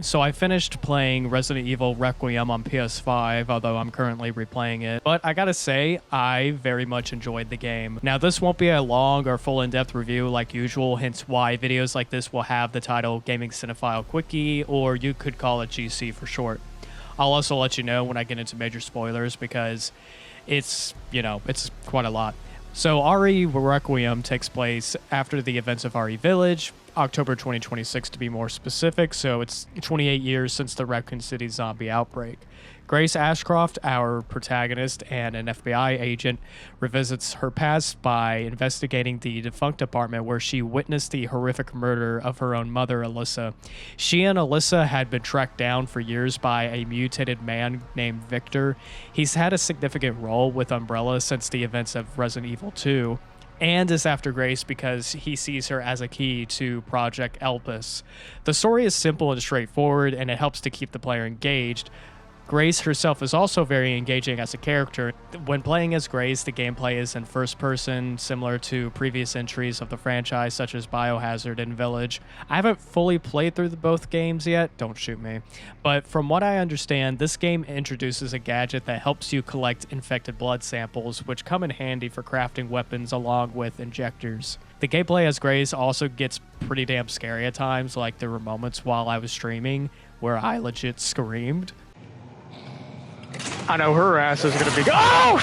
So I finished playing Resident Evil Requiem on PS5, although I'm currently replaying it. But I gotta say, I very much enjoyed the game. Now, this won't be a long or full in-depth review like usual, hence why videos like this will have the title Gaming Cinephile Quickie, or you could call it GC for short. I'll also let you know when I get into major spoilers because it's quite a lot. So RE Requiem takes place after the events of RE Village, October 2026 to be more specific, so it's 28 years since the Raccoon City zombie outbreak. Grace Ashcroft, our protagonist and an FBI agent, revisits her past by investigating the defunct apartment where she witnessed the horrific murder of her own mother, Alyssa. She and Alyssa had been tracked down for years by a mutated man named Victor. He's had a significant role with Umbrella since the events of Resident Evil 2. And is after Grace because he sees her as a key to Project Elpis. The story is simple and straightforward, and it helps to keep the player engaged. Grace herself is also very engaging as a character. When playing as Grace, the gameplay is in first person, similar to previous entries of the franchise such as Biohazard and Village. I haven't fully played through both games yet, don't shoot me. But from what I understand, this game introduces a gadget that helps you collect infected blood samples, which come in handy for crafting weapons along with injectors. The gameplay as Grace also gets pretty damn scary at times, like there were moments while I was streaming where I legit screamed. I know her ass is gonna be. Oh!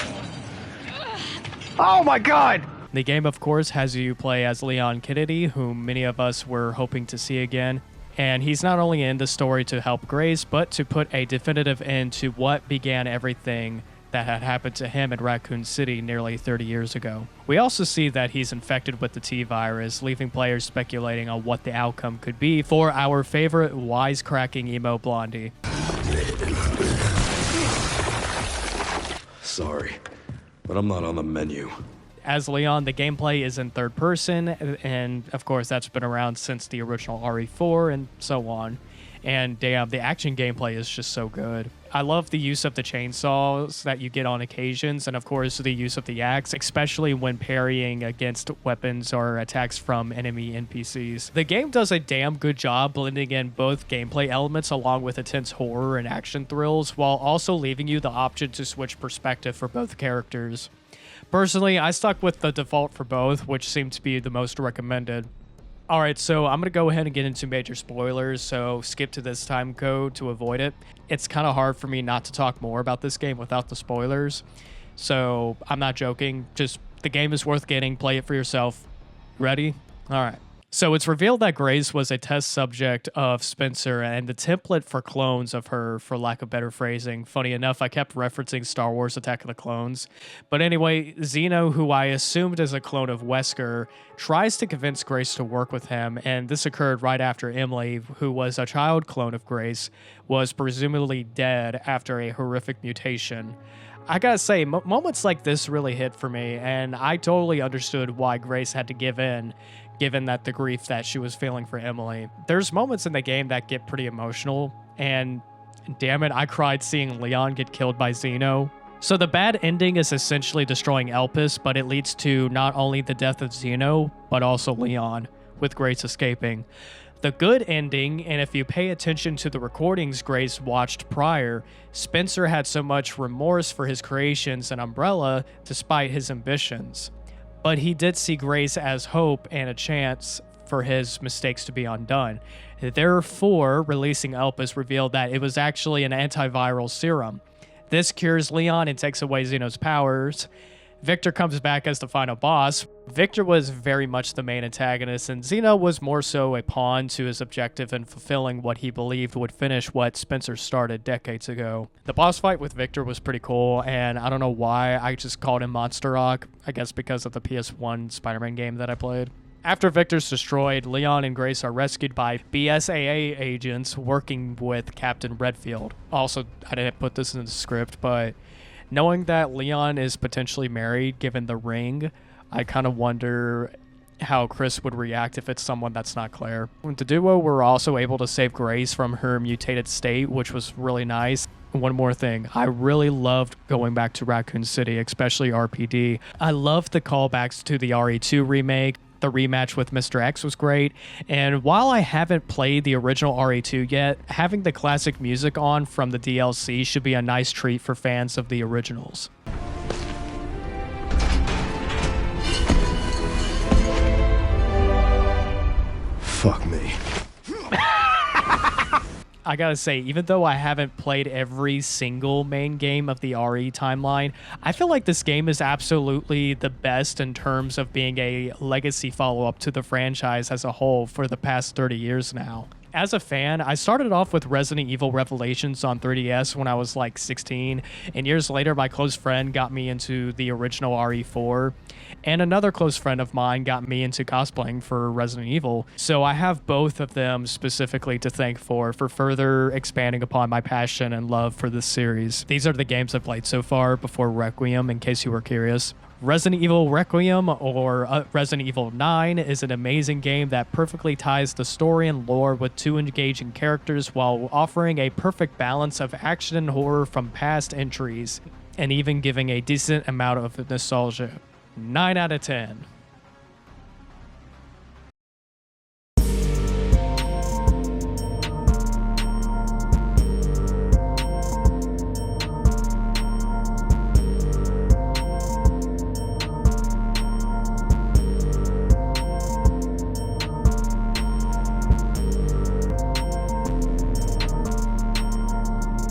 Oh my god! The game, of course, has you play as Leon Kennedy, whom many of us were hoping to see again. And he's not only in the story to help Grace, but to put a definitive end to what began everything that had happened to him in Raccoon City nearly 30 years ago. We also see that he's infected with the T-virus, leaving players speculating on what the outcome could be for our favorite wisecracking emo blondie. Sorry, but I'm not on the menu. As Leon, the gameplay is in third person, and of course that's been around since the original RE4 and so on. And damn, the action gameplay is just so good. I love the use of the chainsaws that you get on occasions, and of course the use of the axe, especially when parrying against weapons or attacks from enemy NPCs. The game does a damn good job blending in both gameplay elements along with intense horror and action thrills, while also leaving you the option to switch perspective for both characters. Personally, I stuck with the default for both, which seemed to be the most recommended. Alright, so I'm going to go ahead and get into major spoilers, so skip to this time code to avoid it. It's kind of hard for me not to talk more about this game without the spoilers, so I'm not joking. Just, the game is worth getting, play it for yourself. Ready? Alright. So it's revealed that Grace was a test subject of Spencer and the template for clones of her, for lack of better phrasing. Funny enough, I kept referencing Star Wars Attack of the Clones. But anyway, Zeno, who I assumed is a clone of Wesker, tries to convince Grace to work with him, and this occurred right after Emily, who was a child clone of Grace, was presumably dead after a horrific mutation. I gotta say, moments like this really hit for me, and I totally understood why Grace had to give in, given that the grief that she was feeling for Emily. There's moments in the game that get pretty emotional, and damn it, I cried seeing Leon get killed by Zeno. So the bad ending is essentially destroying Elpis, but it leads to not only the death of Zeno, but also Leon, with Grace escaping. The good ending, and if you pay attention to the recordings Grace watched prior, Spencer had so much remorse for his creations and Umbrella despite his ambitions. But he did see Grace as hope and a chance for his mistakes to be undone. Therefore, releasing Elpis revealed that it was actually an antiviral serum. This cures Leon and takes away Zeno's powers. Victor comes back as the final boss. Victor was very much the main antagonist, and Zeno was more so a pawn to his objective in fulfilling what he believed would finish what Spencer started decades ago. The boss fight with Victor was pretty cool, and I don't know why I just called him Monster Rock. I guess because of the PS1 Spider-Man game that I played. After Victor's destroyed, Leon and Grace are rescued by BSAA agents working with Captain Redfield. Also, I didn't put this in the script, but knowing that Leon is potentially married, given the ring, I kind of wonder how Chris would react if it's someone that's not Claire. The duo were also able to save Grace from her mutated state, which was really nice. One more thing, I really loved going back to Raccoon City, especially RPD. I loved the callbacks to the RE2 remake. The rematch with Mr. X was great. And while I haven't played the original RE2 yet, having the classic music on from the DLC should be a nice treat for fans of the originals. Fuck me. I gotta say, even though I haven't played every single main game of the RE timeline, I feel like this game is absolutely the best in terms of being a legacy follow-up to the franchise as a whole for the past 30 years now. As a fan, I started off with Resident Evil Revelations on 3DS when I was like 16, and years later my close friend got me into the original RE4, and another close friend of mine got me into cosplaying for Resident Evil, so I have both of them specifically to thank for further expanding upon my passion and love for this series. These are the games I've played so far before Requiem, in case you were curious. Resident Evil Requiem, or Resident Evil 9, is an amazing game that perfectly ties the story and lore with two engaging characters while offering a perfect balance of action and horror from past entries, and even giving a decent amount of nostalgia. 9 out of 10.